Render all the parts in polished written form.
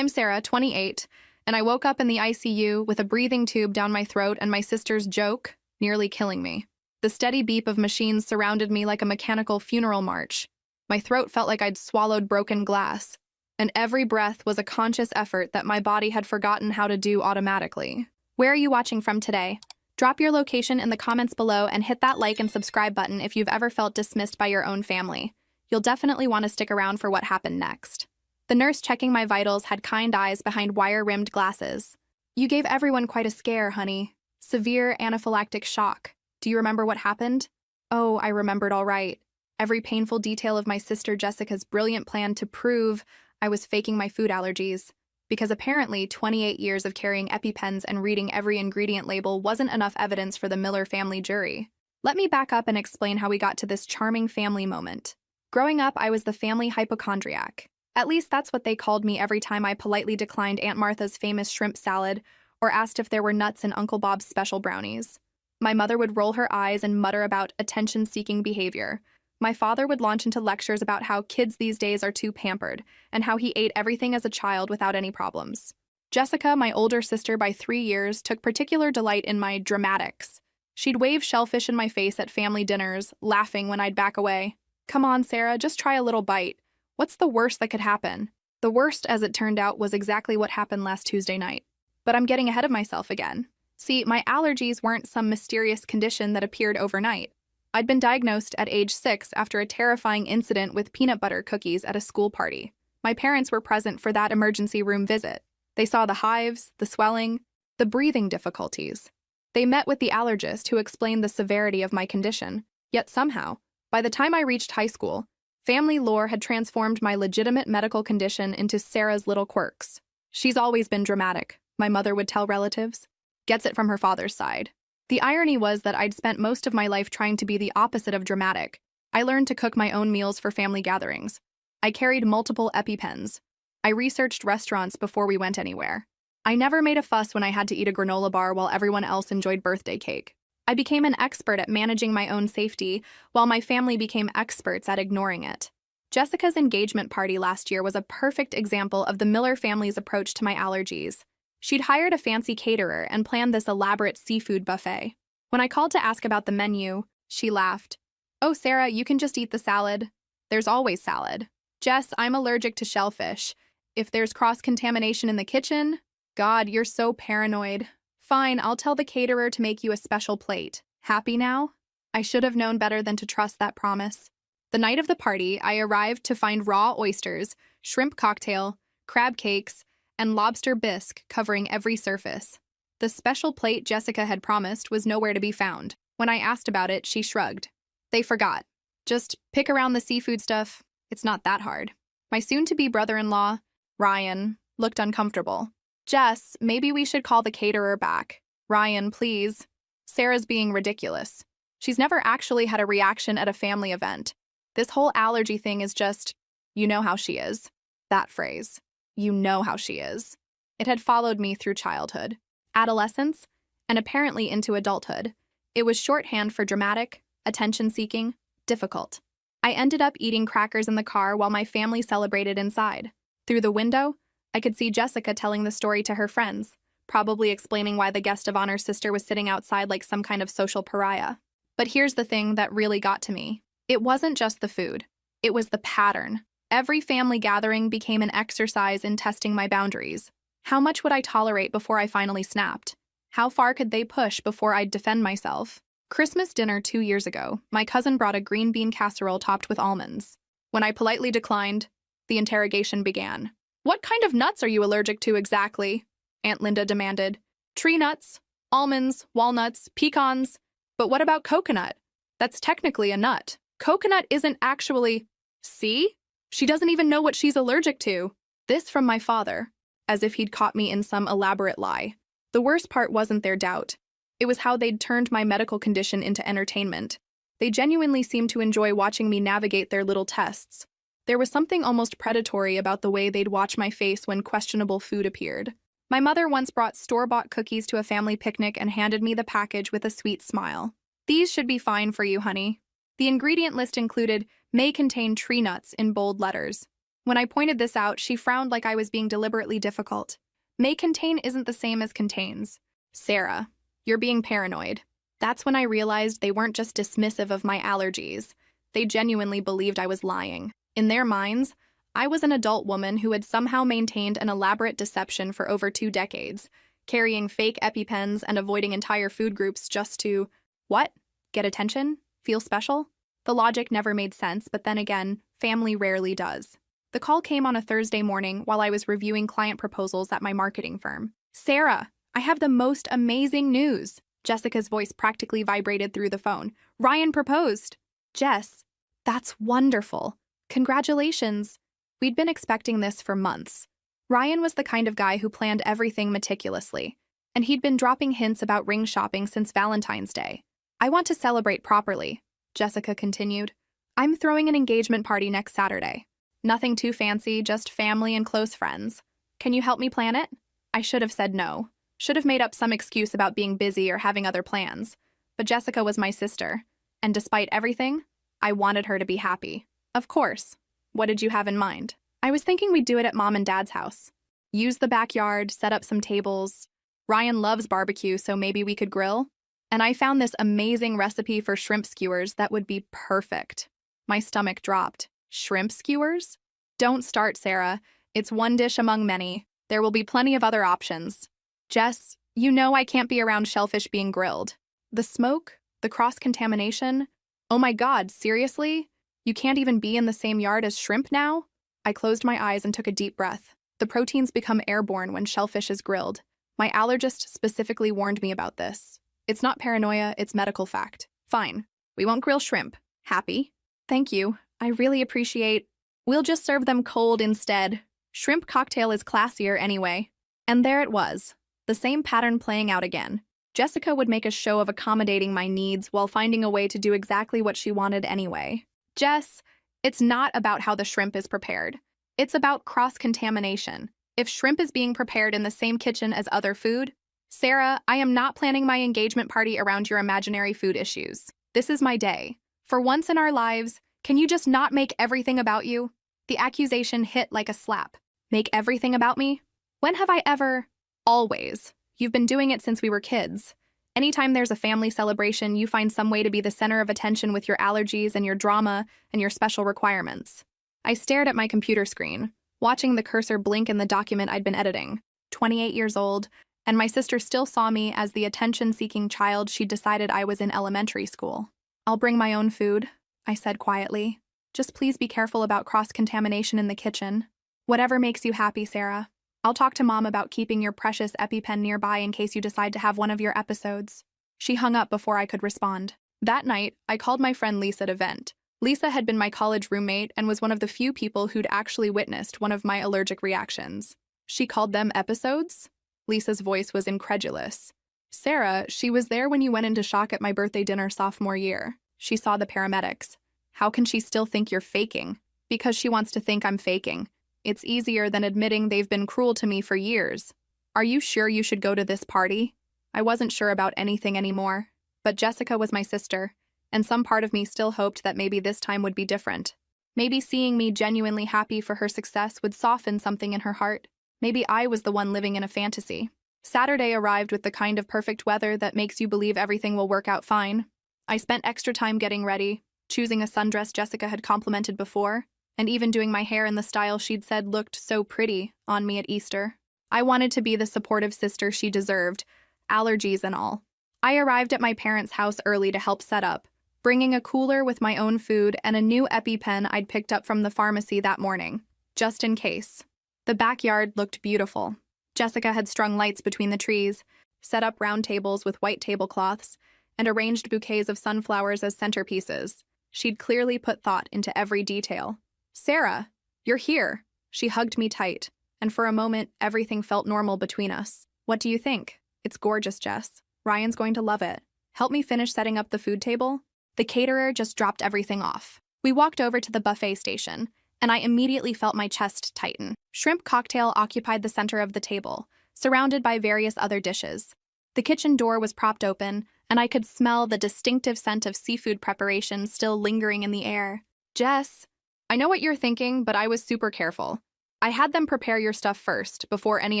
I'm Sarah, 28, and I woke up in the ICU with a breathing tube down my throat and my sister's joke nearly killing me. The steady beep of machines surrounded me like a mechanical funeral march. My throat felt like I'd swallowed broken glass, and every breath was a conscious effort that my body had forgotten how to do automatically. Where are you watching from today? Drop your location in the comments below and hit that like and subscribe button if you've ever felt dismissed by your own family. You'll definitely want to stick around for what happened next. The nurse checking my vitals had kind eyes behind wire-rimmed glasses. You gave everyone quite a scare, honey. Severe anaphylactic shock. Do you remember what happened? Oh, I remembered all right. Every painful detail of my sister Jessica's brilliant plan to prove I was faking my food allergies. Because apparently 28 years of carrying EpiPens and reading every ingredient label wasn't enough evidence for the Miller family jury. Let me back up and explain how we got to this charming family moment. Growing up, I was the family hypochondriac. At least that's what they called me every time I politely declined Aunt Martha's famous shrimp salad or asked if there were nuts in Uncle Bob's special brownies. My mother would roll her eyes and mutter about attention-seeking behavior. My father would launch into lectures about how kids these days are too pampered and how he ate everything as a child without any problems. Jessica, my older sister by 3 years, took particular delight in my dramatics. She'd wave shellfish in my face at family dinners, laughing when I'd back away. Come on, Sarah, just try a little bite. What's the worst that could happen? The worst, as it turned out, was exactly what happened last Tuesday night. But I'm getting ahead of myself again. See, my allergies weren't some mysterious condition that appeared overnight. I'd been diagnosed at age 6 after a terrifying incident with peanut butter cookies at a school party. My parents were present for that emergency room visit. They saw the hives, the swelling, the breathing difficulties. They met with the allergist who explained the severity of my condition. Yet somehow, by the time I reached high school, family lore had transformed my legitimate medical condition into Sarah's little quirks. She's always been dramatic, my mother would tell relatives. Gets it from her father's side. The irony was that I'd spent most of my life trying to be the opposite of dramatic. I learned to cook my own meals for family gatherings. I carried multiple EpiPens. I researched restaurants before we went anywhere. I never made a fuss when I had to eat a granola bar while everyone else enjoyed birthday cake. I became an expert at managing my own safety, while my family became experts at ignoring it. Jessica's engagement party last year was a perfect example of the Miller family's approach to my allergies. She'd hired a fancy caterer and planned this elaborate seafood buffet. When I called to ask about the menu, she laughed. Oh, Sarah, you can just eat the salad. There's always salad. Jess, I'm allergic to shellfish. If there's cross-contamination in the kitchen, God, you're so paranoid. Fine, I'll tell the caterer to make you a special plate. Happy now? I should have known better than to trust that promise. The night of the party, I arrived to find raw oysters, shrimp cocktail, crab cakes, and lobster bisque covering every surface. The special plate Jessica had promised was nowhere to be found. When I asked about it, she shrugged. They forgot. Just pick around the seafood stuff. It's not that hard. My soon-to-be brother-in-law, Ryan, looked uncomfortable. Jess, maybe we should call the caterer back. Ryan, please. Sarah's being ridiculous. She's never actually had a reaction at a family event. This whole allergy thing is just, you know how she is. That phrase. You know how she is. It had followed me through childhood, adolescence, and apparently into adulthood. It was shorthand for dramatic, attention-seeking, difficult. I ended up eating crackers in the car while my family celebrated inside. Through the window, I could see Jessica telling the story to her friends, probably explaining why the guest of honor sister was sitting outside like some kind of social pariah. But here's the thing that really got to me. It wasn't just the food. It was the pattern. Every family gathering became an exercise in testing my boundaries. How much would I tolerate before I finally snapped? How far could they push before I'd defend myself? Christmas dinner 2 years ago, my cousin brought a green bean casserole topped with almonds. When I politely declined, the interrogation began. What kind of nuts are you allergic to exactly? Aunt Linda demanded. Tree nuts, almonds, walnuts, pecans. But what about coconut? That's technically a nut. Coconut isn't actually... See? She doesn't even know what she's allergic to. This from my father, as if he'd caught me in some elaborate lie. The worst part wasn't their doubt. It was how they'd turned my medical condition into entertainment. They genuinely seemed to enjoy watching me navigate their little tests. There was something almost predatory about the way they'd watch my face when questionable food appeared. My mother once brought store-bought cookies to a family picnic and handed me the package with a sweet smile. These should be fine for you, honey. The ingredient list included may contain tree nuts in bold letters. When I pointed this out, she frowned like I was being deliberately difficult. May contain isn't the same as contains. Sarah, you're being paranoid. That's when I realized they weren't just dismissive of my allergies. They genuinely believed I was lying. In their minds, I was an adult woman who had somehow maintained an elaborate deception for over 2 decades, carrying fake EpiPens and avoiding entire food groups just to, what? Get attention? Feel special? The logic never made sense, but then again, family rarely does. The call came on a Thursday morning while I was reviewing client proposals at my marketing firm. Sarah, I have the most amazing news. Jessica's voice practically vibrated through the phone. Ryan proposed. Jess, that's wonderful. Congratulations. We'd been expecting this for months. Ryan was the kind of guy who planned everything meticulously, and he'd been dropping hints about ring shopping since Valentine's Day. I want to celebrate properly, Jessica continued. I'm throwing an engagement party next Saturday. Nothing too fancy, just family and close friends. Can you help me plan it? I should have said no. Should have made up some excuse about being busy or having other plans. But Jessica was my sister, and despite everything, I wanted her to be happy. Of course. What did you have in mind? I was thinking we'd do it at Mom and Dad's house. Use the backyard, set up some tables. Ryan loves barbecue, so maybe we could grill. And I found this amazing recipe for shrimp skewers that would be perfect. My stomach dropped. Shrimp skewers? Don't start, Sarah. It's one dish among many. There will be plenty of other options. Jess, you know I can't be around shellfish being grilled. The smoke? The cross-contamination? Oh my God, seriously? You can't even be in the same yard as shrimp now? I closed my eyes and took a deep breath. The proteins become airborne when shellfish is grilled. My allergist specifically warned me about this. It's not paranoia, it's medical fact. Fine. We won't grill shrimp. Happy? Thank you. I really appreciate. We'll just serve them cold instead. Shrimp cocktail is classier anyway. And there it was. The same pattern playing out again. Jessica would make a show of accommodating my needs while finding a way to do exactly what she wanted anyway. Jess, it's not about how the shrimp is prepared. It's about cross-contamination. If shrimp is being prepared in the same kitchen as other food, Sarah, I am not planning my engagement party around your imaginary food issues. This is my day. For once in our lives, can you just not make everything about you? The accusation hit like a slap. Make everything about me? When have I ever? Always. You've been doing it since we were kids. Anytime there's a family celebration, you find some way to be the center of attention with your allergies and your drama and your special requirements. I stared at my computer screen, watching the cursor blink in the document I'd been editing. 28 years old, and my sister still saw me as the attention-seeking child she'd decided I was in elementary school. I'll bring my own food, I said quietly. Just please be careful about cross-contamination in the kitchen. Whatever makes you happy, Sarah. I'll talk to Mom about keeping your precious EpiPen nearby in case you decide to have one of your episodes. She hung up before I could respond. That night, I called my friend Lisa to vent. Lisa had been my college roommate and was one of the few people who'd actually witnessed one of my allergic reactions. She called them episodes? Lisa's voice was incredulous. Sarah, she was there when you went into shock at my birthday dinner sophomore year. She saw the paramedics. How can she still think you're faking? Because she wants to think I'm faking. It's easier than admitting they've been cruel to me for years. Are you sure you should go to this party? I wasn't sure about anything anymore. But Jessica was my sister, and some part of me still hoped that maybe this time would be different. Maybe seeing me genuinely happy for her success would soften something in her heart. Maybe I was the one living in a fantasy. Saturday arrived with the kind of perfect weather that makes you believe everything will work out fine. I spent extra time getting ready, choosing a sundress Jessica had complimented before, and even doing my hair in the style she'd said looked so pretty on me at Easter. I wanted to be the supportive sister she deserved, allergies and all. I arrived at my parents' house early to help set up, bringing a cooler with my own food and a new EpiPen I'd picked up from the pharmacy that morning, just in case. The backyard looked beautiful. Jessica had strung lights between the trees, set up round tables with white tablecloths, and arranged bouquets of sunflowers as centerpieces. She'd clearly put thought into every detail. Sarah, you're here. She hugged me tight, and for a moment, everything felt normal between us. What do you think? It's gorgeous, Jess. Ryan's going to love it. Help me finish setting up the food table? The caterer just dropped everything off. We walked over to the buffet station, and I immediately felt my chest tighten. Shrimp cocktail occupied the center of the table, surrounded by various other dishes. The kitchen door was propped open, and I could smell the distinctive scent of seafood preparation still lingering in the air. Jess, I know what you're thinking, but I was super careful. I had them prepare your stuff first, before any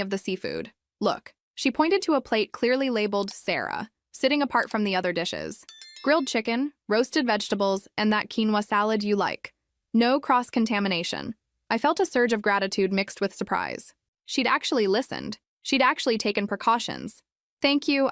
of the seafood. Look. She pointed to a plate clearly labeled Sarah, sitting apart from the other dishes. Grilled chicken, roasted vegetables, and that quinoa salad you like. No cross-contamination. I felt a surge of gratitude mixed with surprise. She'd actually listened. She'd actually taken precautions. Thank you,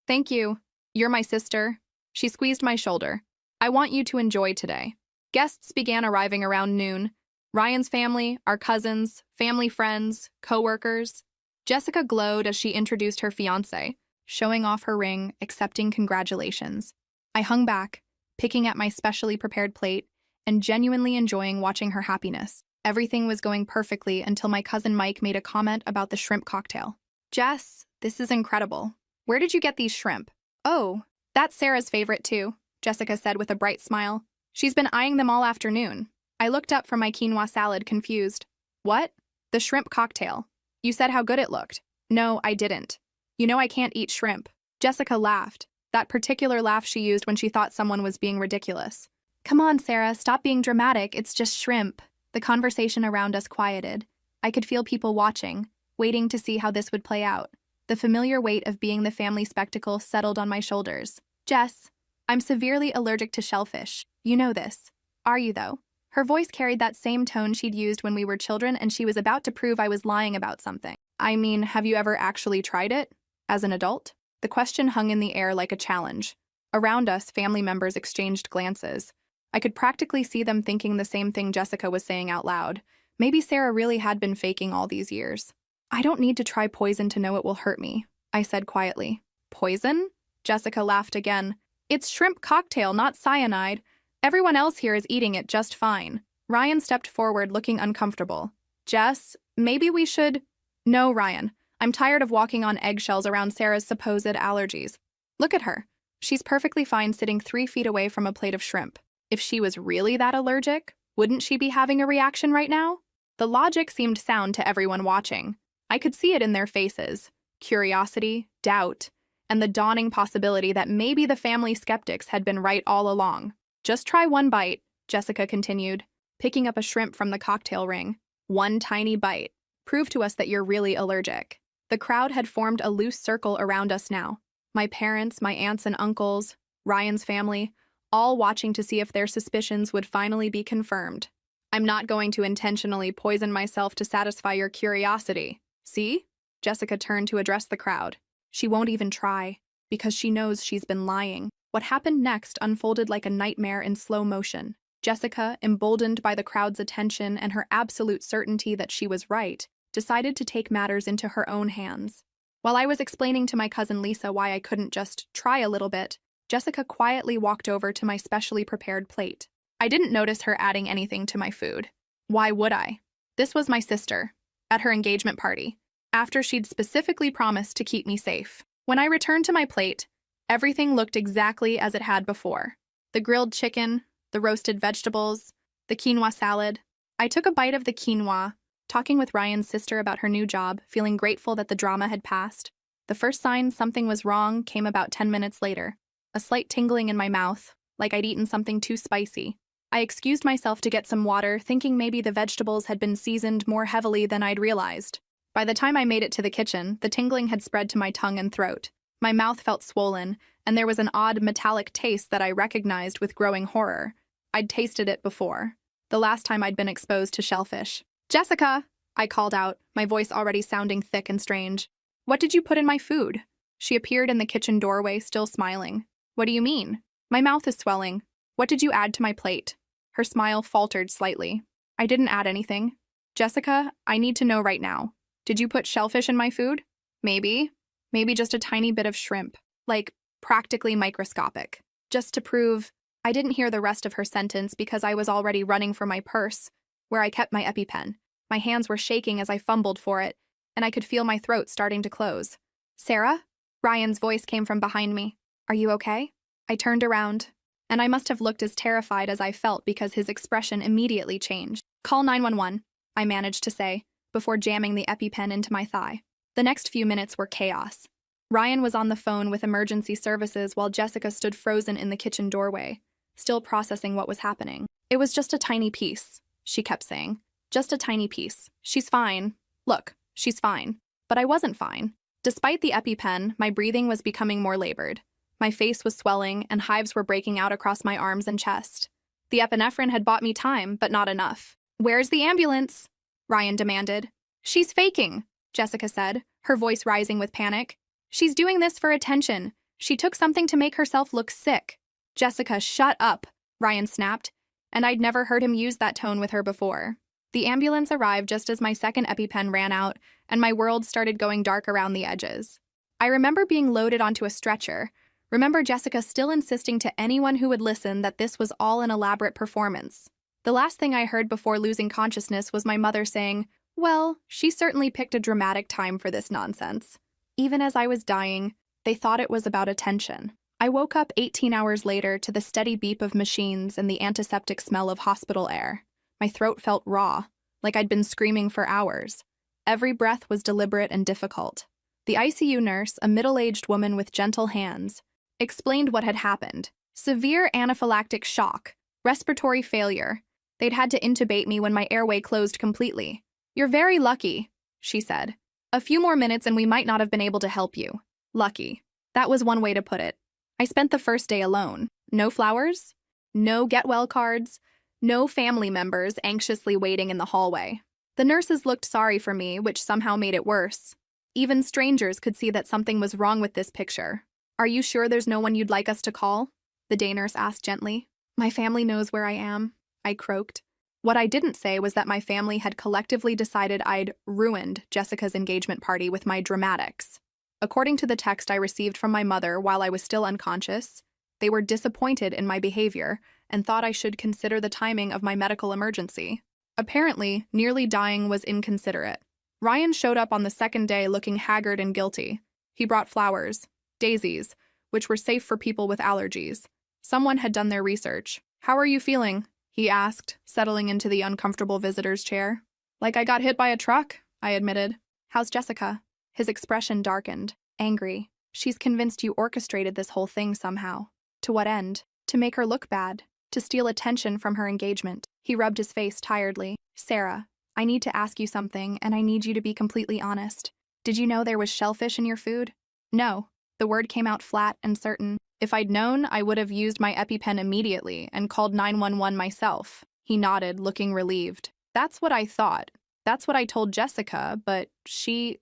Thank you. You're my sister. She squeezed my shoulder. I want you to enjoy today. Guests began arriving around noon. Ryan's family, our cousins, family friends, co-workers. Jessica glowed as she introduced her fiancé, showing off her ring, accepting congratulations. I hung back, picking at my specially prepared plate, and genuinely enjoying watching her happiness. Everything was going perfectly until my cousin Mike made a comment about the shrimp cocktail. Jess, this is incredible. Where did you get these shrimp? Oh, that's Sarah's favorite too, Jessica said with a bright smile. She's been eyeing them all afternoon. I looked up from my quinoa salad, confused. What? The shrimp cocktail. You said how good it looked. No, I didn't. You know I can't eat shrimp. Jessica laughed, that particular laugh she used when she thought someone was being ridiculous. Come on, Sarah, stop being dramatic, it's just shrimp. The conversation around us quieted. I could feel people watching, waiting to see how this would play out. The familiar weight of being the family spectacle settled on my shoulders. Jess, I'm severely allergic to shellfish. You know this. Are you, though? Her voice carried that same tone she'd used when we were children, and she was about to prove I was lying about something. I mean, have you ever actually tried it? As an adult? The question hung in the air like a challenge. Around us, family members exchanged glances. I could practically see them thinking the same thing Jessica was saying out loud. Maybe Sarah really had been faking all these years. I don't need to try poison to know it will hurt me, I said quietly. Poison? Jessica laughed again. It's shrimp cocktail, not cyanide. Everyone else here is eating it just fine. Ryan stepped forward, looking uncomfortable. Jess, maybe we should… No, Ryan. I'm tired of walking on eggshells around Sarah's supposed allergies. Look at her. She's perfectly fine sitting 3 feet away from a plate of shrimp. If she was really that allergic, wouldn't she be having a reaction right now? The logic seemed sound to everyone watching. I could see it in their faces. Curiosity, doubt, and the dawning possibility that maybe the family skeptics had been right all along. Just try one bite, Jessica continued, picking up a shrimp from the cocktail ring. One tiny bite. Prove to us that you're really allergic. The crowd had formed a loose circle around us now. My parents, my aunts and uncles, Ryan's family, all watching to see if their suspicions would finally be confirmed. I'm not going to intentionally poison myself to satisfy your curiosity. See? Jessica turned to address the crowd. She won't even try, because she knows she's been lying. What happened next unfolded like a nightmare in slow motion. Jessica, emboldened by the crowd's attention and her absolute certainty that she was right, decided to take matters into her own hands. While I was explaining to my cousin Lisa why I couldn't just try a little bit, Jessica quietly walked over to my specially prepared plate. I didn't notice her adding anything to my food. Why would I? This was my sister, at her engagement party, after she'd specifically promised to keep me safe. When I returned to my plate, everything looked exactly as it had before. The grilled chicken, the roasted vegetables, the quinoa salad. I took a bite of the quinoa, talking with Ryan's sister about her new job, feeling grateful that the drama had passed. The first sign something was wrong came about 10 minutes later. A slight tingling in my mouth, like I'd eaten something too spicy. I excused myself to get some water, thinking maybe the vegetables had been seasoned more heavily than I'd realized. By the time I made it to the kitchen, the tingling had spread to my tongue and throat. My mouth felt swollen, and there was an odd metallic taste that I recognized with growing horror. I'd tasted it before, the last time I'd been exposed to shellfish. Jessica! I called out, my voice already sounding thick and strange. What did you put in my food? She appeared in the kitchen doorway, still smiling. What do you mean? My mouth is swelling. What did you add to my plate? Her smile faltered slightly. I didn't add anything. Jessica, I need to know right now. Did you put shellfish in my food? Maybe. Maybe just a tiny bit of shrimp. Like, practically microscopic. Just to prove… I didn't hear the rest of her sentence because I was already running for my purse, where I kept my EpiPen. My hands were shaking as I fumbled for it, and I could feel my throat starting to close. Sarah? Ryan's voice came from behind me. Are you okay? I turned around, and I must have looked as terrified as I felt because his expression immediately changed. Call 911, I managed to say, before jamming the EpiPen into my thigh. The next few minutes were chaos. Ryan was on the phone with emergency services while Jessica stood frozen in the kitchen doorway, still processing what was happening. It was just a tiny piece, she kept saying. Just a tiny piece. She's fine. Look, she's fine. But I wasn't fine. Despite the EpiPen, my breathing was becoming more labored. My face was swelling, and hives were breaking out across my arms and chest. The epinephrine had bought me time, but not enough. "Where's the ambulance?" Ryan demanded. "She's faking," Jessica said, her voice rising with panic. "She's doing this for attention. She took something to make herself look sick." "Jessica, shut up," Ryan snapped, and I'd never heard him use that tone with her before. The ambulance arrived just as my second EpiPen ran out, and my world started going dark around the edges. I remember being loaded onto a stretcher. Remember Jessica still insisting to anyone who would listen that this was all an elaborate performance. The last thing I heard before losing consciousness was my mother saying, "Well, she certainly picked a dramatic time for this nonsense." Even as I was dying, they thought it was about attention. I woke up 18 hours later to the steady beep of machines and the antiseptic smell of hospital air. My throat felt raw, like I'd been screaming for hours. Every breath was deliberate and difficult. The ICU nurse, a middle-aged woman with gentle hands, explained what had happened. Severe anaphylactic shock, respiratory failure. They'd had to intubate me when my airway closed completely. "You're very lucky," she said. "A few more minutes and we might not have been able to help you." Lucky. That was one way to put it. I spent the first day alone. No flowers, no get-well cards, no family members anxiously waiting in the hallway. The nurses looked sorry for me, which somehow made it worse. Even strangers could see that something was wrong with this picture. "Are you sure there's no one you'd like us to call?" the day nurse asked gently. "My family knows where I am," I croaked. What I didn't say was that my family had collectively decided I'd ruined Jessica's engagement party with my dramatics. According to the text I received from my mother while I was still unconscious, they were disappointed in my behavior and thought I should consider the timing of my medical emergency. Apparently, nearly dying was inconsiderate. Ryan showed up on the second day looking haggard and guilty. He brought flowers, daisies, which were safe for people with allergies. Someone had done their research. "How are you feeling?" he asked, settling into the uncomfortable visitor's chair. "Like I got hit by a truck," I admitted. "How's Jessica?" His expression darkened, angry. "She's convinced you orchestrated this whole thing somehow. To what end? To make her look bad. To steal attention from her engagement." He rubbed his face tiredly. "Sarah, I need to ask you something, and I need you to be completely honest. Did you know there was shellfish in your food?" "No." The word came out flat and certain. If I'd known, I would have used my EpiPen immediately and called 911 myself. He nodded, looking relieved. "That's what I thought. That's what I told Jessica, but she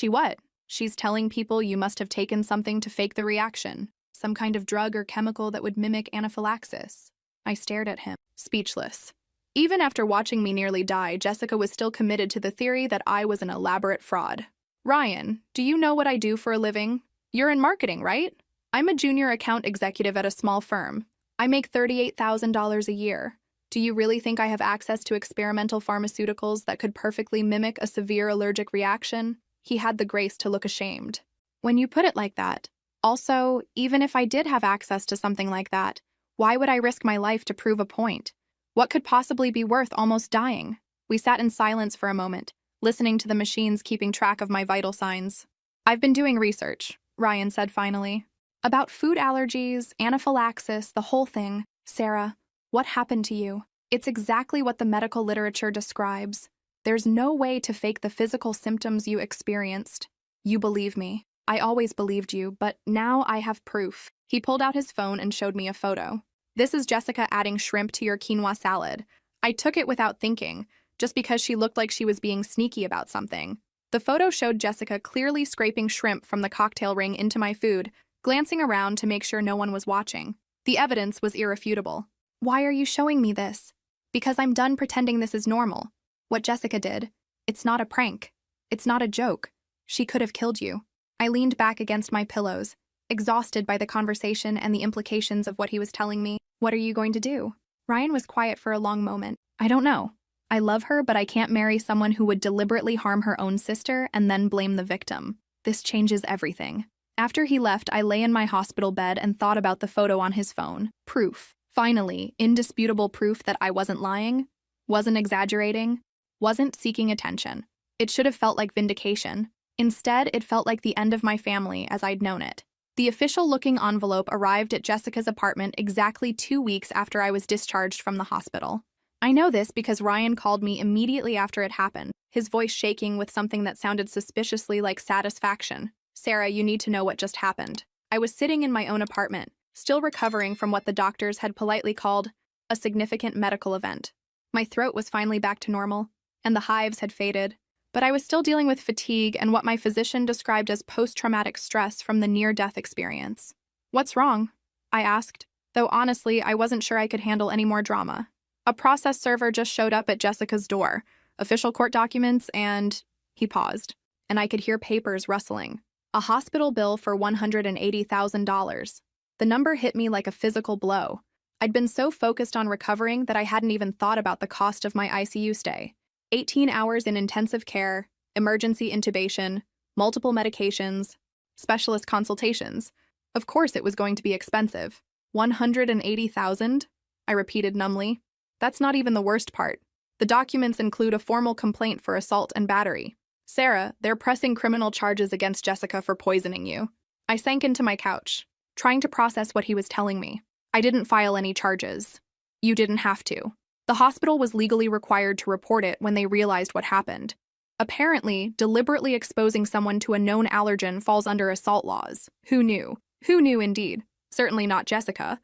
what? She's telling people you must have taken something to fake the reaction. Some kind of drug or chemical that would mimic anaphylaxis." I stared at him, speechless. Even after watching me nearly die, Jessica was still committed to the theory that I was an elaborate fraud. "Ryan, do you know what I do for a living? You're in marketing, right?" "I'm a junior account executive at a small firm. I make $38,000 a year. Do you really think I have access to experimental pharmaceuticals that could perfectly mimic a severe allergic reaction?" He had the grace to look ashamed. "When you put it like that. Also, even if I did have access to something like that, why would I risk my life to prove a point? What could possibly be worth almost dying?" We sat in silence for a moment, listening to the machines keeping track of my vital signs. "I've been doing research," Ryan said finally. "About food allergies, anaphylaxis, the whole thing. Sarah, what happened to you? It's exactly what the medical literature describes. There's no way to fake the physical symptoms you experienced. You believe me. I always believed you, but now I have proof." He pulled out his phone and showed me a photo. "This is Jessica adding shrimp to your quinoa salad." I took it without thinking, just because she looked like she was being sneaky about something. The photo showed Jessica clearly scraping shrimp from the cocktail ring into my food, glancing around to make sure no one was watching. The evidence was irrefutable. "Why are you showing me this?" "Because I'm done pretending this is normal. What Jessica did, it's not a prank. It's not a joke. She could have killed you." I leaned back against my pillows, exhausted by the conversation and the implications of what he was telling me. "What are you going to do?" Ryan was quiet for a long moment. "I don't know. I love her, but I can't marry someone who would deliberately harm her own sister and then blame the victim. This changes everything." After he left, I lay in my hospital bed and thought about the photo on his phone. Proof. Finally, indisputable proof that I wasn't lying, wasn't exaggerating, wasn't seeking attention. It should have felt like vindication. Instead, it felt like the end of my family as I'd known it. The official-looking envelope arrived at Jessica's apartment exactly 2 weeks after I was discharged from the hospital. I know this because Ryan called me immediately after it happened, his voice shaking with something that sounded suspiciously like satisfaction. "Sarah, you need to know what just happened." I was sitting in my own apartment, still recovering from what the doctors had politely called a significant medical event. My throat was finally back to normal, and the hives had faded, but I was still dealing with fatigue and what my physician described as post-traumatic stress from the near-death experience. "What's wrong?" I asked, though honestly I wasn't sure I could handle any more drama. A process server just showed up at Jessica's door, official court documents, and he paused, and I could hear papers rustling. A hospital bill for $180,000. The number hit me like a physical blow. I'd been so focused on recovering that I hadn't even thought about the cost of my ICU stay. 18 hours in intensive care, emergency intubation, multiple medications, specialist consultations. Of course it was going to be expensive. $180,000? I repeated numbly. That's not even the worst part. The documents include a formal complaint for assault and battery. "Sarah, they're pressing criminal charges against Jessica for poisoning you." I sank into my couch, trying to process what he was telling me. "I didn't file any charges." "You didn't have to. The hospital was legally required to report it when they realized what happened. Apparently, deliberately exposing someone to a known allergen falls under assault laws. Who knew? Who knew indeed? Certainly not Jessica,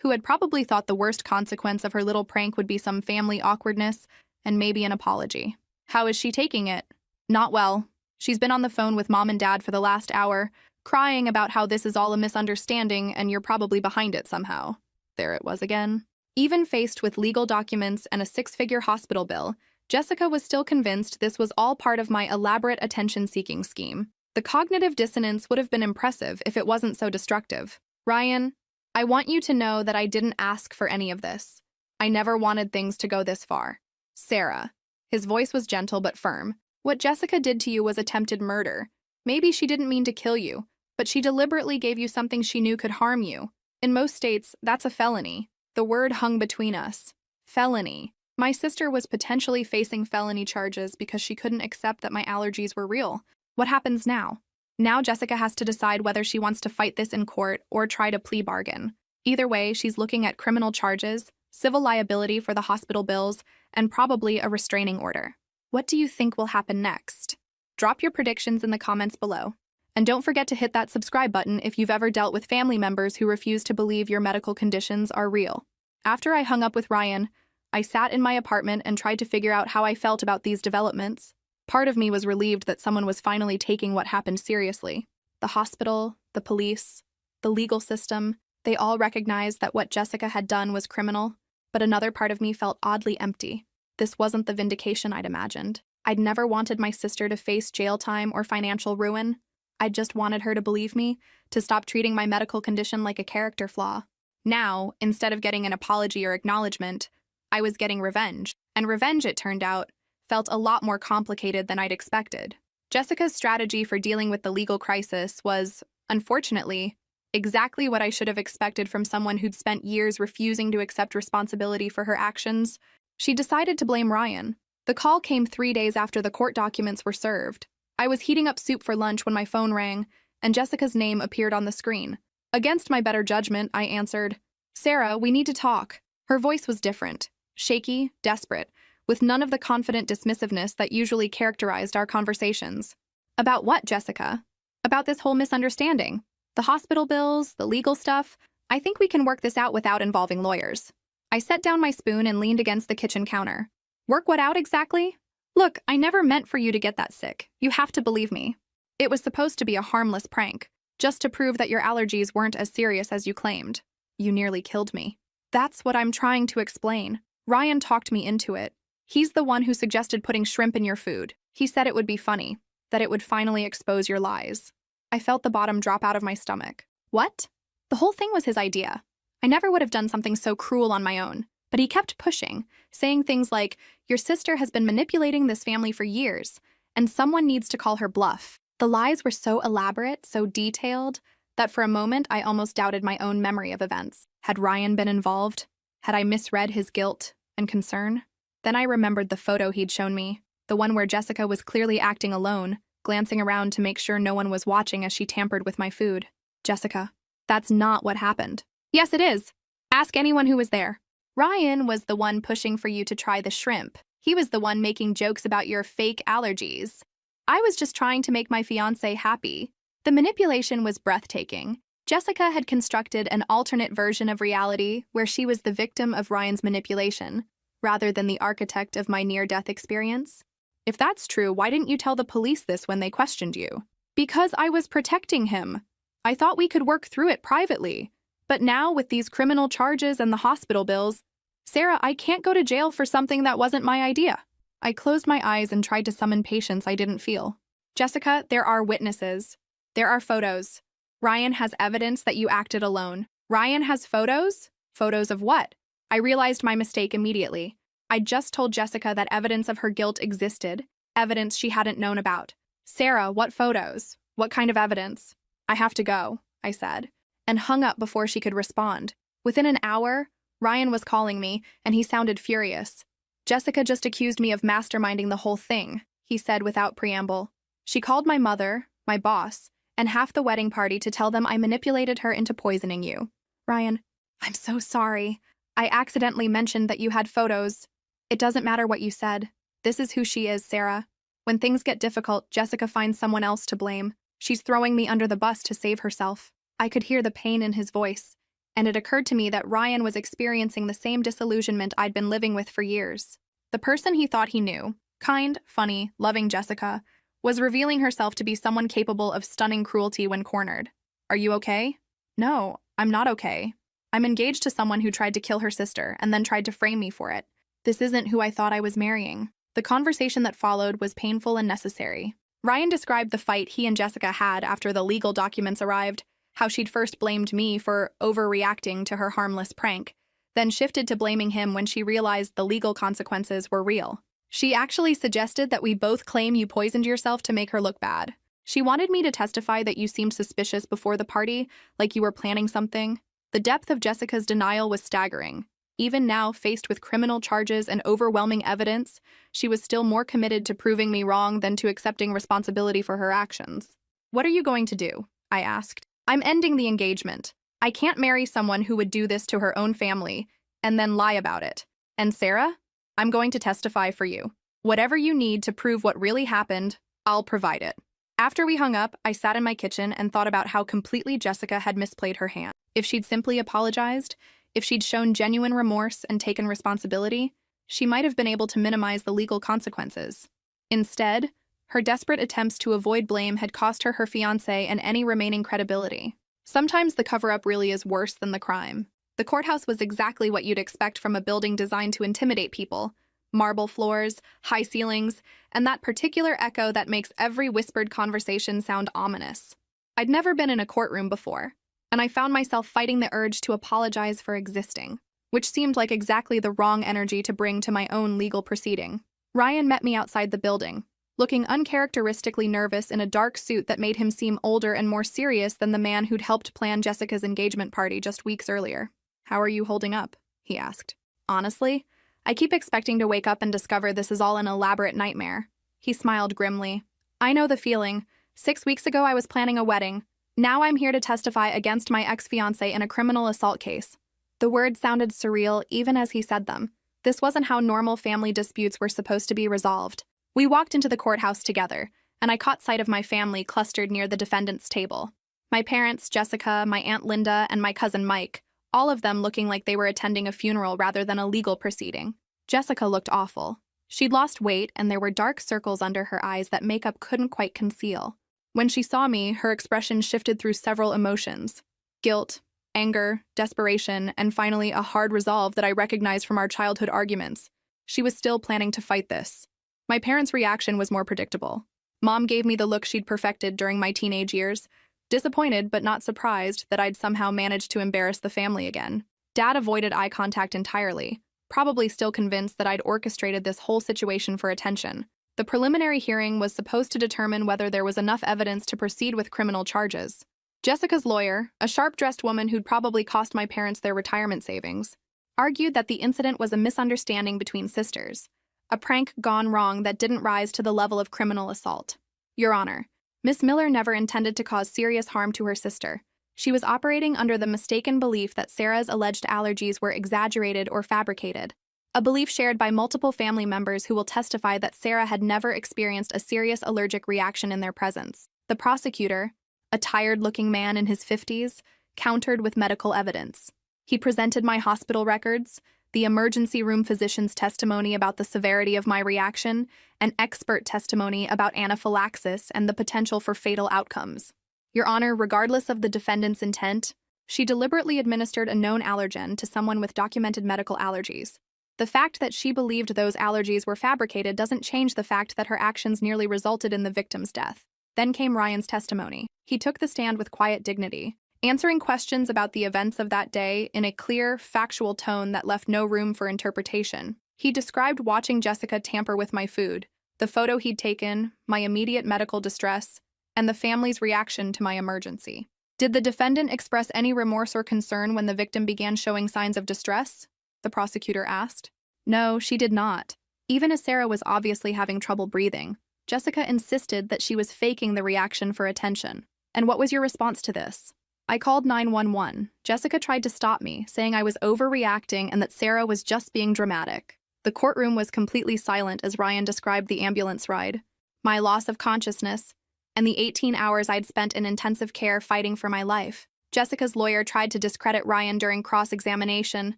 who had probably thought the worst consequence of her little prank would be some family awkwardness and maybe an apology. How is she taking it? Not well. She's been on the phone with Mom and Dad for the last hour, crying about how this is all a misunderstanding and you're probably behind it somehow." There it was again. Even faced with legal documents and a 6-figure hospital bill, Jessica was still convinced this was all part of my elaborate attention-seeking scheme. The cognitive dissonance would have been impressive if it wasn't so destructive. "Ryan, I want you to know that I didn't ask for any of this. I never wanted things to go this far. Sarah." His voice was gentle but firm. "What Jessica did to you was attempted murder. Maybe she didn't mean to kill you, but she deliberately gave you something she knew could harm you. In most states, that's a felony." The word hung between us. Felony. My sister was potentially facing felony charges because she couldn't accept that my allergies were real. What happens now? Now Jessica has to decide whether she wants to fight this in court or try to plea bargain. Either way, she's looking at criminal charges, civil liability for the hospital bills, and probably a restraining order. What do you think will happen next? Drop your predictions in the comments below. And don't forget to hit that subscribe button if you've ever dealt with family members who refuse to believe your medical conditions are real. After I hung up with Ryan, I sat in my apartment and tried to figure out how I felt about these developments. Part of me was relieved that someone was finally taking what happened seriously. The hospital, the police, the legal system, they all recognized that what Jessica had done was criminal, but another part of me felt oddly empty. This wasn't the vindication I'd imagined. I'd never wanted my sister to face jail time or financial ruin. I just wanted her to believe me, to stop treating my medical condition like a character flaw. Now, instead of getting an apology or acknowledgement, I was getting revenge. And revenge, it turned out, felt a lot more complicated than I'd expected. Jessica's strategy for dealing with the legal crisis was, unfortunately, exactly what I should have expected from someone who'd spent years refusing to accept responsibility for her actions. She decided to blame Ryan. The call came 3 days after the court documents were served. I was heating up soup for lunch when my phone rang, and Jessica's name appeared on the screen. Against my better judgment, I answered, "Sarah, we need to talk." Her voice was different, shaky, desperate, with none of the confident dismissiveness that usually characterized our conversations. "About what, Jessica?" "About this whole misunderstanding. The hospital bills, the legal stuff. I think we can work this out without involving lawyers." I set down my spoon and leaned against the kitchen counter. "Work what out exactly?" "Look, I never meant for you to get that sick. You have to believe me. It was supposed to be a harmless prank, just to prove that your allergies weren't as serious as you claimed. You nearly killed me." "That's what I'm trying to explain. Ryan talked me into it. He's the one who suggested putting shrimp in your food. He said it would be funny, that it would finally expose your lies." I felt the bottom drop out of my stomach. What? The whole thing was his idea. I never would have done something so cruel on my own. But he kept pushing, saying things like, "Your sister has been manipulating this family for years, and someone needs to call her bluff." The lies were so elaborate, so detailed, that for a moment I almost doubted my own memory of events. Had Ryan been involved? Had I misread his guilt and concern? Then I remembered the photo he'd shown me, the one where Jessica was clearly acting alone, glancing around to make sure no one was watching as she tampered with my food. Jessica, that's not what happened. Yes, it is. Ask anyone who was there. Ryan was the one pushing for you to try the shrimp. He was the one making jokes about your fake allergies. I was just trying to make my fiancé happy. The manipulation was breathtaking. Jessica had constructed an alternate version of reality where she was the victim of Ryan's manipulation, rather than the architect of my near-death experience. If that's true, why didn't you tell the police this when they questioned you? Because I was protecting him. I thought we could work through it privately. But now, with these criminal charges and the hospital bills, Sarah, I can't go to jail for something that wasn't my idea. I closed my eyes and tried to summon patience I didn't feel. Jessica, there are witnesses. There are photos. Ryan has evidence that you acted alone. Ryan has photos? Photos of what? I realized my mistake immediately. I just told Jessica that evidence of her guilt existed, evidence she hadn't known about. Sarah, what photos? What kind of evidence? I have to go, I said, and hung up before she could respond. Within an hour, Ryan was calling me, and he sounded furious. Jessica just accused me of masterminding the whole thing, he said without preamble. She called my mother, my boss, and half the wedding party to tell them I manipulated her into poisoning you. Ryan, I'm so sorry. I accidentally mentioned that you had photos. It doesn't matter what you said. This is who she is, Sarah. When things get difficult, Jessica finds someone else to blame. She's throwing me under the bus to save herself. I could hear the pain in his voice, and it occurred to me that Ryan was experiencing the same disillusionment I'd been living with for years. The person he thought he knew, kind, funny, loving Jessica, was revealing herself to be someone capable of stunning cruelty when cornered. Are you okay? No, I'm not okay. I'm engaged to someone who tried to kill her sister and then tried to frame me for it. This isn't who I thought I was marrying. The conversation that followed was painful and necessary. Ryan described the fight he and Jessica had after the legal documents arrived, how she'd first blamed me for overreacting to her harmless prank, then shifted to blaming him when she realized the legal consequences were real. She actually suggested that we both claim you poisoned yourself to make her look bad. She wanted me to testify that you seemed suspicious before the party, like you were planning something. The depth of Jessica's denial was staggering. Even now, faced with criminal charges and overwhelming evidence, she was still more committed to proving me wrong than to accepting responsibility for her actions. What are you going to do? I asked. I'm ending the engagement. I can't marry someone who would do this to her own family and then lie about it. And Sarah? I'm going to testify for you. Whatever you need to prove what really happened, I'll provide it. After we hung up, I sat in my kitchen and thought about how completely Jessica had misplayed her hand. If she'd simply apologized, if she'd shown genuine remorse and taken responsibility, she might have been able to minimize the legal consequences. Instead, her desperate attempts to avoid blame had cost her her fiancé and any remaining credibility. Sometimes the cover-up really is worse than the crime. The courthouse was exactly what you'd expect from a building designed to intimidate people. Marble floors, high ceilings, and that particular echo that makes every whispered conversation sound ominous. I'd never been in a courtroom before, and I found myself fighting the urge to apologize for existing, which seemed like exactly the wrong energy to bring to my own legal proceeding. Ryan met me outside the building, looking uncharacteristically nervous in a dark suit that made him seem older and more serious than the man who'd helped plan Jessica's engagement party just weeks earlier. How are you holding up? He asked. Honestly, I keep expecting to wake up and discover this is all an elaborate nightmare. He smiled grimly. I know the feeling. 6 weeks ago I was planning a wedding. Now I'm here to testify against my ex-fiancé in a criminal assault case. The words sounded surreal even as he said them. This wasn't how normal family disputes were supposed to be resolved. We walked into the courthouse together, and I caught sight of my family clustered near the defendant's table. My parents, Jessica, my Aunt Linda, and my cousin Mike, all of them looking like they were attending a funeral rather than a legal proceeding. Jessica looked awful. She'd lost weight, and there were dark circles under her eyes that makeup couldn't quite conceal. When she saw me, her expression shifted through several emotions: guilt, anger, desperation, and finally a hard resolve that I recognized from our childhood arguments. She was still planning to fight this. My parents' reaction was more predictable. Mom gave me the look she'd perfected during my teenage years, disappointed but not surprised that I'd somehow managed to embarrass the family again. Dad avoided eye contact entirely, probably still convinced that I'd orchestrated this whole situation for attention. The preliminary hearing was supposed to determine whether there was enough evidence to proceed with criminal charges. Jessica's lawyer, a sharp-dressed woman who'd probably cost my parents their retirement savings, argued that the incident was a misunderstanding between sisters, a prank gone wrong that didn't rise to the level of criminal assault. Your Honor, Miss Miller never intended to cause serious harm to her sister. She was operating under the mistaken belief that Sarah's alleged allergies were exaggerated or fabricated, a belief shared by multiple family members who will testify that Sarah had never experienced a serious allergic reaction in their presence. The prosecutor, a tired-looking man in his 50s, countered with medical evidence. He presented my hospital records, the emergency room physician's testimony about the severity of my reaction, and expert testimony about anaphylaxis and the potential for fatal outcomes. Your Honor, regardless of the defendant's intent, she deliberately administered a known allergen to someone with documented medical allergies. The fact that she believed those allergies were fabricated doesn't change the fact that her actions nearly resulted in the victim's death. Then came Ryan's testimony. He took the stand with quiet dignity, answering questions about the events of that day in a clear, factual tone that left no room for interpretation. He described watching Jessica tamper with my food, the photo he'd taken, my immediate medical distress, and the family's reaction to my emergency. Did the defendant express any remorse or concern when the victim began showing signs of distress? The prosecutor asked. No, she did not. Even as Sarah was obviously having trouble breathing, Jessica insisted that she was faking the reaction for attention. And what was your response to this? I called 911. Jessica tried to stop me, saying I was overreacting and that Sarah was just being dramatic. The courtroom was completely silent as Ryan described the ambulance ride, my loss of consciousness, and the 18 hours I'd spent in intensive care fighting for my life. Jessica's lawyer tried to discredit Ryan during cross-examination,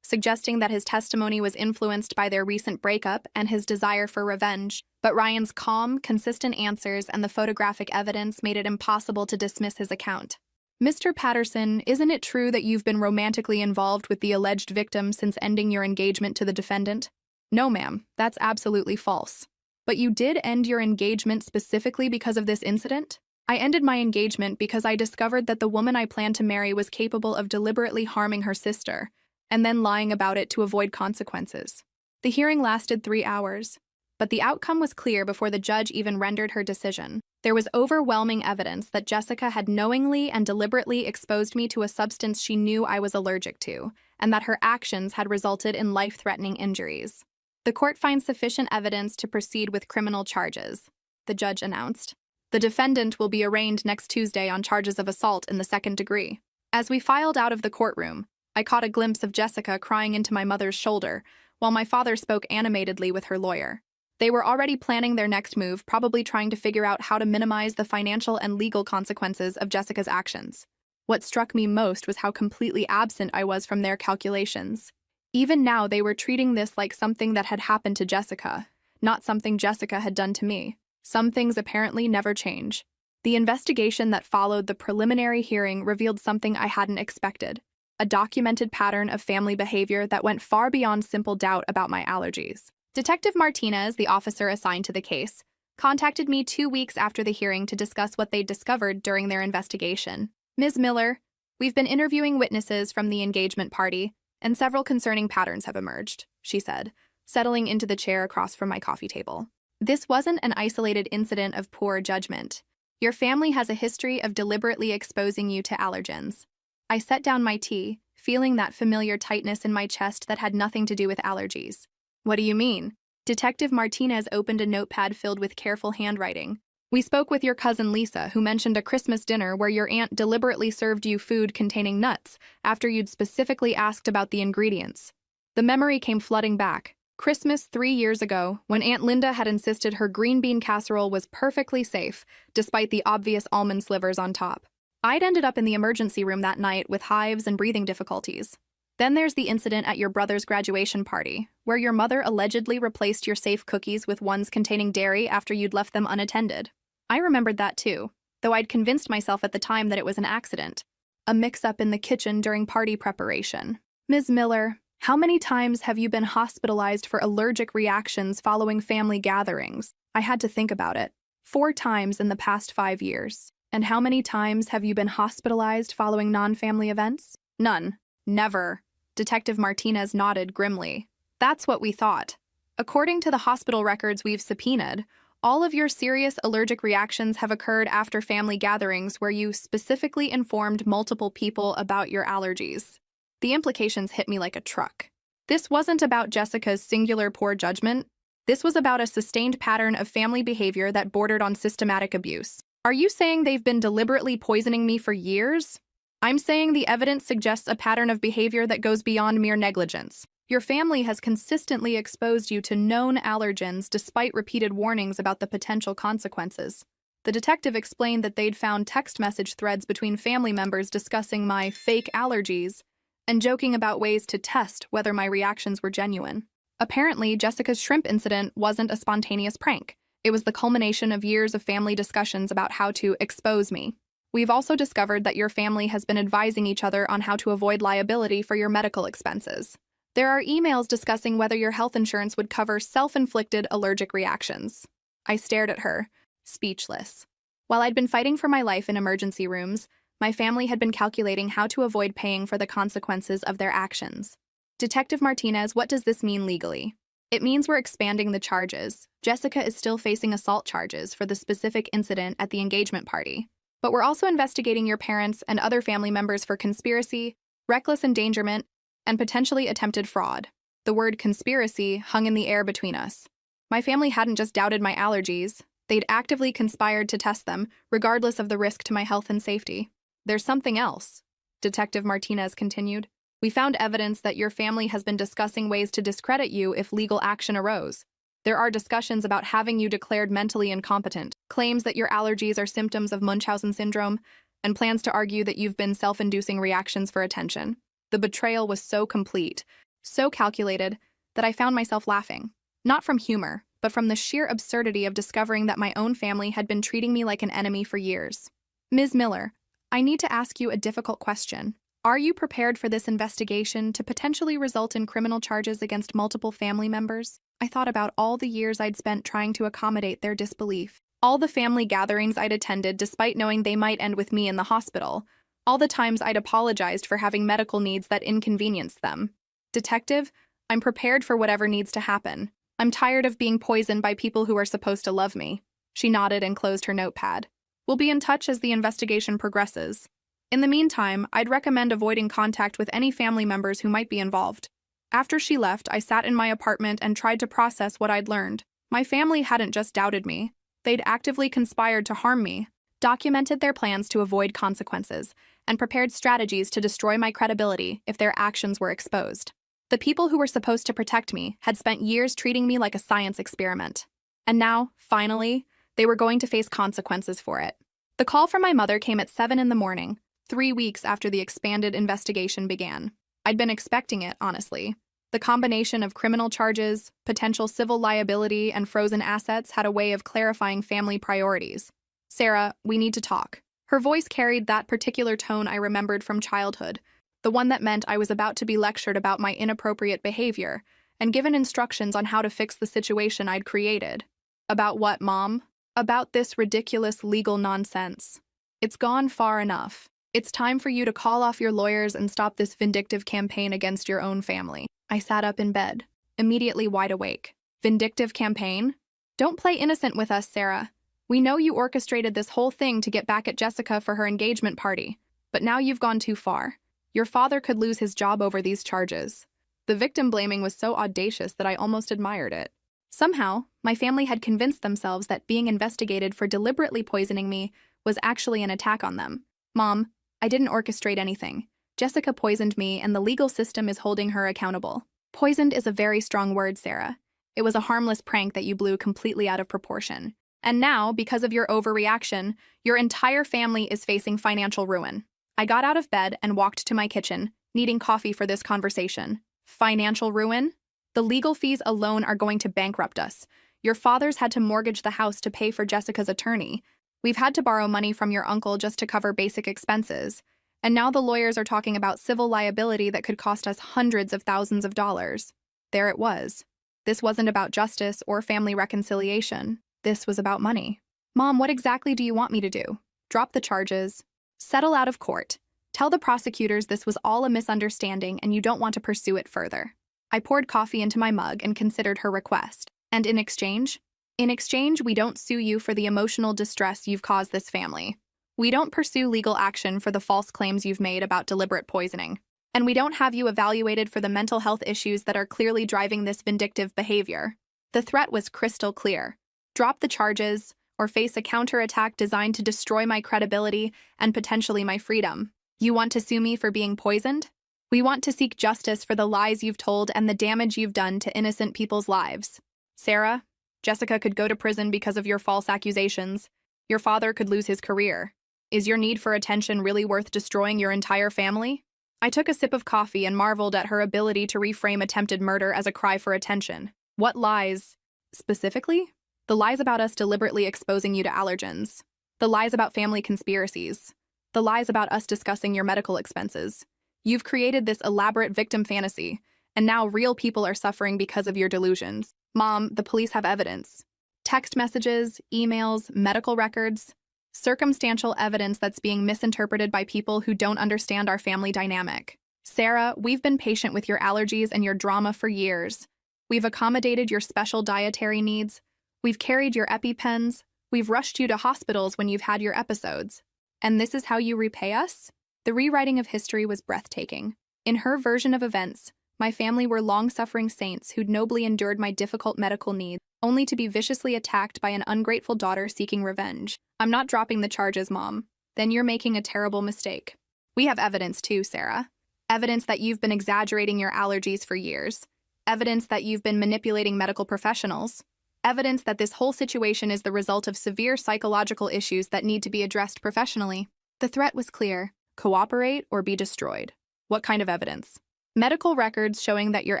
suggesting that his testimony was influenced by their recent breakup and his desire for revenge. But Ryan's calm, consistent answers and the photographic evidence made it impossible to dismiss his account. Mr. Patterson, isn't it true that you've been romantically involved with the alleged victim since ending your engagement to the defendant? No, ma'am, that's absolutely false. But you did end your engagement specifically because of this incident? I ended my engagement because I discovered that the woman I planned to marry was capable of deliberately harming her sister, and then lying about it to avoid consequences. The hearing lasted 3 hours, but the outcome was clear before the judge even rendered her decision. There was overwhelming evidence that Jessica had knowingly and deliberately exposed me to a substance she knew I was allergic to, and that her actions had resulted in life-threatening injuries. The court finds sufficient evidence to proceed with criminal charges, the judge announced. The defendant will be arraigned next Tuesday on charges of assault in the second degree. As we filed out of the courtroom, I caught a glimpse of Jessica crying into my mother's shoulder, while my father spoke animatedly with her lawyer. They were already planning their next move, probably trying to figure out how to minimize the financial and legal consequences of Jessica's actions. What struck me most was how completely absent I was from their calculations. Even now, they were treating this like something that had happened to Jessica, not something Jessica had done to me. Some things apparently never change. The investigation that followed the preliminary hearing revealed something I hadn't expected, a documented pattern of family behavior that went far beyond simple doubt about my allergies. Detective Martinez, the officer assigned to the case, contacted me 2 weeks after the hearing to discuss what they'd discovered during their investigation. Ms. Miller, we've been interviewing witnesses from the engagement party, and several concerning patterns have emerged, she said, settling into the chair across from my coffee table. This wasn't an isolated incident of poor judgment. Your family has a history of deliberately exposing you to allergens. I set down my tea, feeling that familiar tightness in my chest that had nothing to do with allergies. What do you mean? Detective Martinez opened a notepad filled with careful handwriting. We spoke with your cousin Lisa, who mentioned a Christmas dinner where your aunt deliberately served you food containing nuts after you'd specifically asked about the ingredients. The memory came flooding back. Christmas 3 years ago, when Aunt Linda had insisted her green bean casserole was perfectly safe, despite the obvious almond slivers on top. I'd ended up in the emergency room that night with hives and breathing difficulties. Then there's the incident at your brother's graduation party, where your mother allegedly replaced your safe cookies with ones containing dairy after you'd left them unattended. I remembered that too, though I'd convinced myself at the time that it was an accident, a mix-up in the kitchen during party preparation. Ms. Miller, how many times have you been hospitalized for allergic reactions following family gatherings? I had to think about it. 4 times in the past 5 years. And how many times have you been hospitalized following non-family events? None. Never. Detective Martinez nodded grimly. That's what we thought. According to the hospital records we've subpoenaed, all of your serious allergic reactions have occurred after family gatherings where you specifically informed multiple people about your allergies. The implications hit me like a truck. This wasn't about Jessica's singular poor judgment. This was about a sustained pattern of family behavior that bordered on systematic abuse. Are you saying they've been deliberately poisoning me for years? I'm saying the evidence suggests a pattern of behavior that goes beyond mere negligence. Your family has consistently exposed you to known allergens despite repeated warnings about the potential consequences. The detective explained that they'd found text message threads between family members discussing my fake allergies and joking about ways to test whether my reactions were genuine. Apparently, Jessica's shrimp incident wasn't a spontaneous prank. It was the culmination of years of family discussions about how to expose me. We've also discovered that your family has been advising each other on how to avoid liability for your medical expenses. There are emails discussing whether your health insurance would cover self-inflicted allergic reactions. I stared at her, speechless. While I'd been fighting for my life in emergency rooms, my family had been calculating how to avoid paying for the consequences of their actions. Detective Martinez, what does this mean legally? It means we're expanding the charges. Jessica is still facing assault charges for the specific incident at the engagement party. But we're also investigating your parents and other family members for conspiracy, reckless endangerment, and potentially attempted fraud. The word conspiracy hung in the air between us. My family hadn't just doubted my allergies, they'd actively conspired to test them, regardless of the risk to my health and safety. There's something else, Detective Martinez continued. We found evidence that your family has been discussing ways to discredit you if legal action arose. There are discussions about having you declared mentally incompetent, claims that your allergies are symptoms of Munchausen syndrome, and plans to argue that you've been self-inducing reactions for attention. The betrayal was so complete, so calculated, that I found myself laughing. Not from humor, but from the sheer absurdity of discovering that my own family had been treating me like an enemy for years. Ms. Miller, I need to ask you a difficult question. Are you prepared for this investigation to potentially result in criminal charges against multiple family members? I thought about all the years I'd spent trying to accommodate their disbelief. All the family gatherings I'd attended despite knowing they might end with me in the hospital. All the times I'd apologized for having medical needs that inconvenienced them. Detective, I'm prepared for whatever needs to happen. I'm tired of being poisoned by people who are supposed to love me. She nodded and closed her notepad. We'll be in touch as the investigation progresses. In the meantime, I'd recommend avoiding contact with any family members who might be involved. After she left, I sat in my apartment and tried to process what I'd learned. My family hadn't just doubted me. They'd actively conspired to harm me, documented their plans to avoid consequences, and prepared strategies to destroy my credibility if their actions were exposed. The people who were supposed to protect me had spent years treating me like a science experiment. And now, finally, they were going to face consequences for it. The call from my mother came at 7 in the morning, 3 weeks after the expanded investigation began. I'd been expecting it, honestly. The combination of criminal charges, potential civil liability, and frozen assets had a way of clarifying family priorities. Sarah, we need to talk. Her voice carried that particular tone I remembered from childhood, the one that meant I was about to be lectured about my inappropriate behavior and given instructions on how to fix the situation I'd created. About what, Mom? About this ridiculous legal nonsense. It's gone far enough. It's time for you to call off your lawyers and stop this vindictive campaign against your own family. I sat up in bed, immediately wide awake. Vindictive campaign? Don't play innocent with us, Sarah. We know you orchestrated this whole thing to get back at Jessica for her engagement party, but now you've gone too far. Your father could lose his job over these charges. The victim blaming was so audacious that I almost admired it. Somehow, my family had convinced themselves that being investigated for deliberately poisoning me was actually an attack on them. Mom, I didn't orchestrate anything. Jessica poisoned me, and the legal system is holding her accountable. Poisoned is a very strong word, Sarah. It was a harmless prank that you blew completely out of proportion. And now, because of your overreaction, your entire family is facing financial ruin. I got out of bed and walked to my kitchen, needing coffee for this conversation. Financial ruin? The legal fees alone are going to bankrupt us. Your father's had to mortgage the house to pay for Jessica's attorney. We've had to borrow money from your uncle just to cover basic expenses. And now the lawyers are talking about civil liability that could cost us hundreds of thousands of dollars. There it was. This wasn't about justice or family reconciliation. This was about money. Mom, what exactly do you want me to do? Drop the charges. Settle out of court. Tell the prosecutors this was all a misunderstanding and you don't want to pursue it further. I poured coffee into my mug and considered her request. And in exchange? In exchange, we don't sue you for the emotional distress you've caused this family. We don't pursue legal action for the false claims you've made about deliberate poisoning. And we don't have you evaluated for the mental health issues that are clearly driving this vindictive behavior. The threat was crystal clear. Drop the charges, or face a counterattack designed to destroy my credibility and potentially my freedom. You want to sue me for being poisoned? We want to seek justice for the lies you've told and the damage you've done to innocent people's lives. Sarah, Jessica could go to prison because of your false accusations. Your father could lose his career. Is your need for attention really worth destroying your entire family? I took a sip of coffee and marveled at her ability to reframe attempted murder as a cry for attention. What lies, specifically? The lies about us deliberately exposing you to allergens. The lies about family conspiracies. The lies about us discussing your medical expenses. You've created this elaborate victim fantasy, and now real people are suffering because of your delusions. Mom, the police have evidence. Text messages, emails, medical records. Circumstantial evidence that's being misinterpreted by people who don't understand our family dynamic. Sarah, we've been patient with your allergies and your drama for years. We've accommodated your special dietary needs. We've carried your EpiPens. We've rushed you to hospitals when you've had your episodes. And this is how you repay us? The rewriting of history was breathtaking. In her version of events, my family were long-suffering saints who'd nobly endured my difficult medical needs, only to be viciously attacked by an ungrateful daughter seeking revenge. I'm not dropping the charges, Mom. Then you're making a terrible mistake. We have evidence too, Sarah. Evidence that you've been exaggerating your allergies for years. Evidence that you've been manipulating medical professionals. Evidence that this whole situation is the result of severe psychological issues that need to be addressed professionally. The threat was clear. Cooperate or be destroyed. What kind of evidence? Medical records showing that your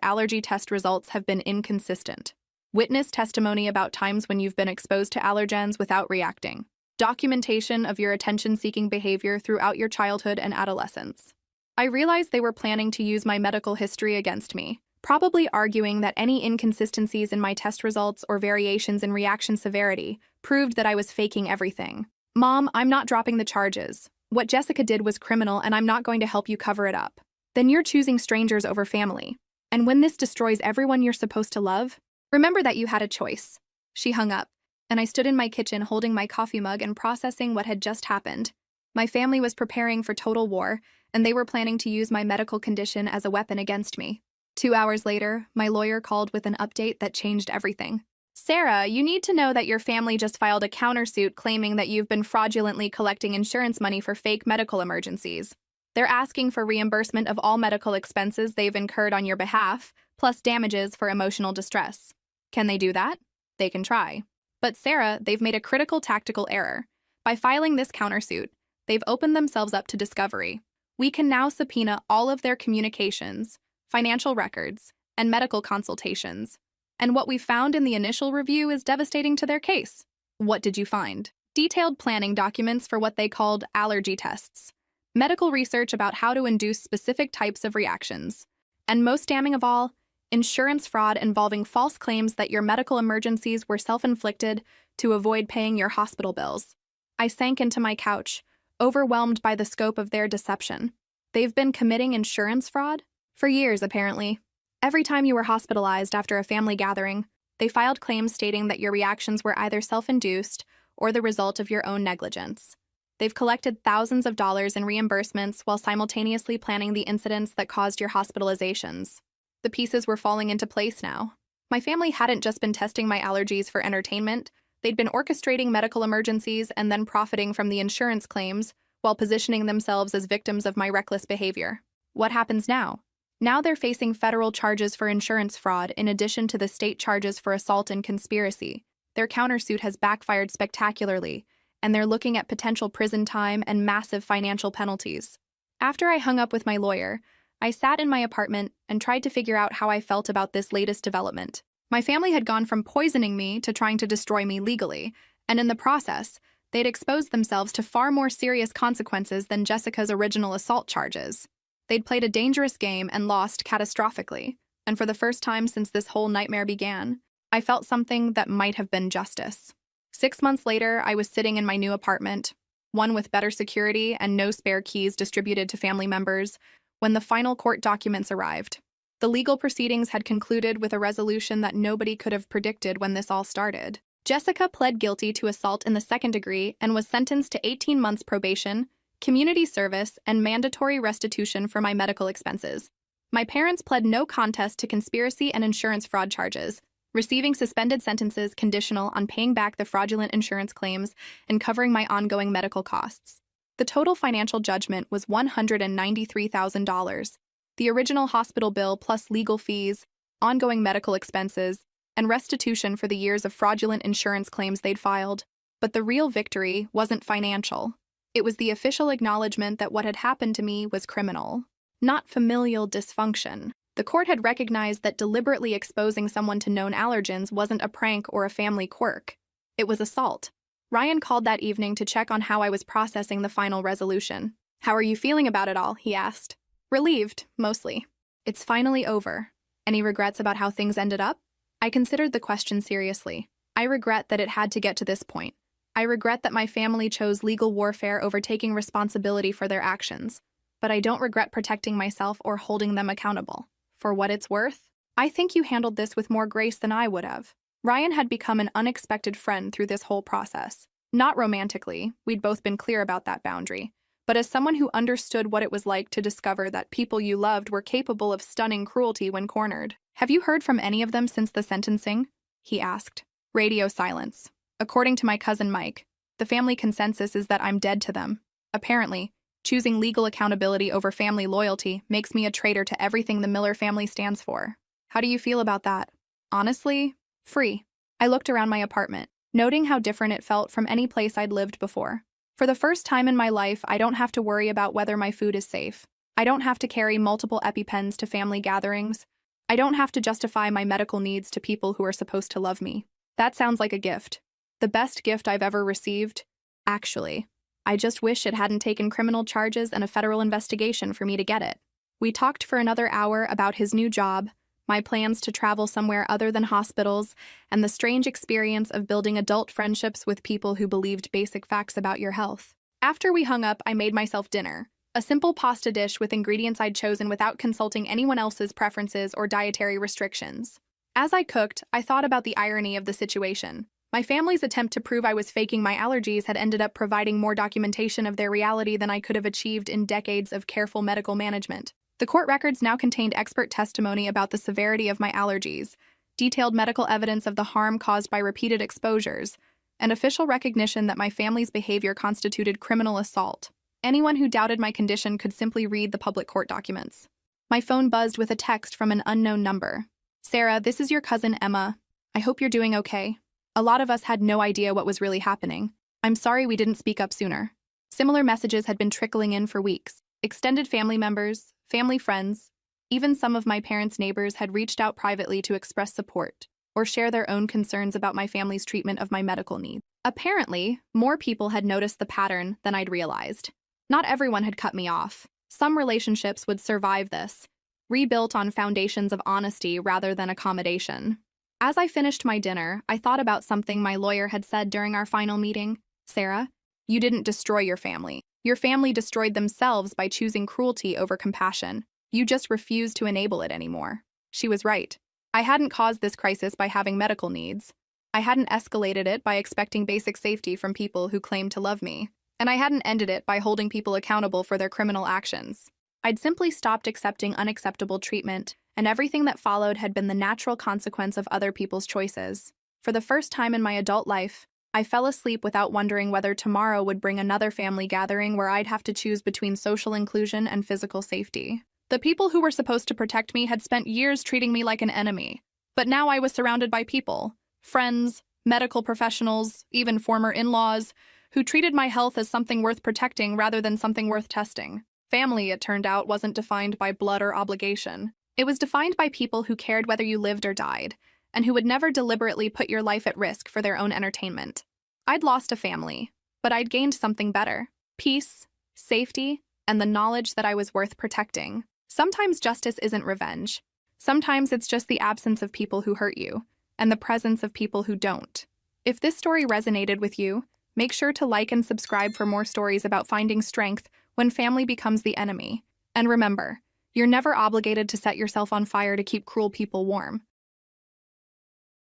allergy test results have been inconsistent. Witness testimony about times when you've been exposed to allergens without reacting. Documentation of your attention-seeking behavior throughout your childhood and adolescence. I realized they were planning to use my medical history against me, probably arguing that any inconsistencies in my test results or variations in reaction severity proved that I was faking everything. Mom, I'm not dropping the charges. What Jessica did was criminal and I'm not going to help you cover it up. Then you're choosing strangers over family. And when this destroys everyone you're supposed to love, remember that you had a choice. She hung up, and I stood in my kitchen holding my coffee mug and processing what had just happened. My family was preparing for total war, and they were planning to use my medical condition as a weapon against me. 2 hours later, my lawyer called with an update that changed everything. Sarah, you need to know that your family just filed a countersuit claiming that you've been fraudulently collecting insurance money for fake medical emergencies. They're asking for reimbursement of all medical expenses they've incurred on your behalf, plus damages for emotional distress. Can they do that? They can try. But Sarah, they've made a critical tactical error. By filing this countersuit, they've opened themselves up to discovery. We can now subpoena all of their communications, financial records, and medical consultations. And what we found in the initial review is devastating to their case. What did you find? Detailed planning documents for what they called allergy tests. Medical research about how to induce specific types of reactions. And most damning of all, insurance fraud involving false claims that your medical emergencies were self-inflicted to avoid paying your hospital bills. I sank into my couch, overwhelmed by the scope of their deception. They've been committing insurance fraud? For years, apparently. Every time you were hospitalized after a family gathering, they filed claims stating that your reactions were either self-induced or the result of your own negligence. They've collected thousands of dollars in reimbursements while simultaneously planning the incidents that caused your hospitalizations. The pieces were falling into place now. My family hadn't just been testing my allergies for entertainment, they'd been orchestrating medical emergencies and then profiting from the insurance claims while positioning themselves as victims of my reckless behavior. What happens now? Now they're facing federal charges for insurance fraud in addition to the state charges for assault and conspiracy. Their countersuit has backfired spectacularly, and they're looking at potential prison time and massive financial penalties. After I hung up with my lawyer, I sat in my apartment and tried to figure out how I felt about this latest development. My family had gone from poisoning me to trying to destroy me legally, and in the process, they'd exposed themselves to far more serious consequences than Jessica's original assault charges. They'd played a dangerous game and lost catastrophically, and for the first time since this whole nightmare began, I felt something that might have been justice. 6 months later, I was sitting in my new apartment, one with better security and no spare keys distributed to family members, when the final court documents arrived. The legal proceedings had concluded with a resolution that nobody could have predicted when this all started. Jessica pled guilty to assault in the second degree and was sentenced to 18 months probation, community service, and mandatory restitution for my medical expenses. My parents pled no contest to conspiracy and insurance fraud charges, receiving suspended sentences conditional on paying back the fraudulent insurance claims and covering my ongoing medical costs. The total financial judgment was $193,000. The original hospital bill plus legal fees, ongoing medical expenses, and restitution for the years of fraudulent insurance claims they'd filed. But the real victory wasn't financial. It was the official acknowledgement that what had happened to me was criminal, not familial dysfunction. The court had recognized that deliberately exposing someone to known allergens wasn't a prank or a family quirk. It was assault. Ryan called that evening to check on how I was processing the final resolution. "How are you feeling about it all?" he asked. "Relieved, mostly. It's finally over. Any regrets about how things ended up?" I considered the question seriously. I regret that it had to get to this point. I regret that my family chose legal warfare over taking responsibility for their actions. But I don't regret protecting myself or holding them accountable. For what it's worth, I think you handled this with more grace than I would have. Ryan had become an unexpected friend through this whole process. Not romantically, we'd both been clear about that boundary, but as someone who understood what it was like to discover that people you loved were capable of stunning cruelty when cornered. "Have you heard from any of them since the sentencing?" he asked. Radio silence. According to my cousin Mike, the family consensus is that I'm dead to them. Apparently, choosing legal accountability over family loyalty makes me a traitor to everything the Miller family stands for. How do you feel about that? Honestly, free. I looked around my apartment, noting how different it felt from any place I'd lived before. For the first time in my life, I don't have to worry about whether my food is safe. I don't have to carry multiple EpiPens to family gatherings. I don't have to justify my medical needs to people who are supposed to love me. That sounds like a gift. The best gift I've ever received. Actually, I just wish it hadn't taken criminal charges and a federal investigation for me to get it. We talked for another hour about his new job, my plans to travel somewhere other than hospitals, and the strange experience of building adult friendships with people who believed basic facts about your health. After we hung up, I made myself dinner, a simple pasta dish with ingredients I'd chosen without consulting anyone else's preferences or dietary restrictions. As I cooked, I thought about the irony of the situation. My family's attempt to prove I was faking my allergies had ended up providing more documentation of their reality than I could have achieved in decades of careful medical management. The court records now contained expert testimony about the severity of my allergies, detailed medical evidence of the harm caused by repeated exposures, and official recognition that my family's behavior constituted criminal assault. Anyone who doubted my condition could simply read the public court documents. My phone buzzed with a text from an unknown number. "Sarah, this is your cousin Emma. I hope you're doing okay. A lot of us had no idea what was really happening. I'm sorry we didn't speak up sooner." Similar messages had been trickling in for weeks. Extended family members, family friends, even some of my parents' neighbors had reached out privately to express support or share their own concerns about my family's treatment of my medical needs. Apparently, more people had noticed the pattern than I'd realized. Not everyone had cut me off. Some relationships would survive this, rebuilt on foundations of honesty rather than accommodation. As I finished my dinner, I thought about something my lawyer had said during our final meeting. "Sarah, you didn't destroy your family. Your family destroyed themselves by choosing cruelty over compassion. You just refused to enable it anymore." She was right. I hadn't caused this crisis by having medical needs. I hadn't escalated it by expecting basic safety from people who claimed to love me. And I hadn't ended it by holding people accountable for their criminal actions. I'd simply stopped accepting unacceptable treatment, and everything that followed had been the natural consequence of other people's choices. For the first time in my adult life, I fell asleep without wondering whether tomorrow would bring another family gathering where I'd have to choose between social inclusion and physical safety. The people who were supposed to protect me had spent years treating me like an enemy, but now I was surrounded by people, friends, medical professionals, even former in-laws, who treated my health as something worth protecting rather than something worth testing. Family, it turned out, wasn't defined by blood or obligation. It was defined by people who cared whether you lived or died, and who would never deliberately put your life at risk for their own entertainment. I'd lost a family, but I'd gained something better: peace, safety, and the knowledge that I was worth protecting. Sometimes justice isn't revenge. Sometimes it's just the absence of people who hurt you, and the presence of people who don't. If this story resonated with you, make sure to like and subscribe for more stories about finding strength when family becomes the enemy. And remember, you're never obligated to set yourself on fire to keep cruel people warm.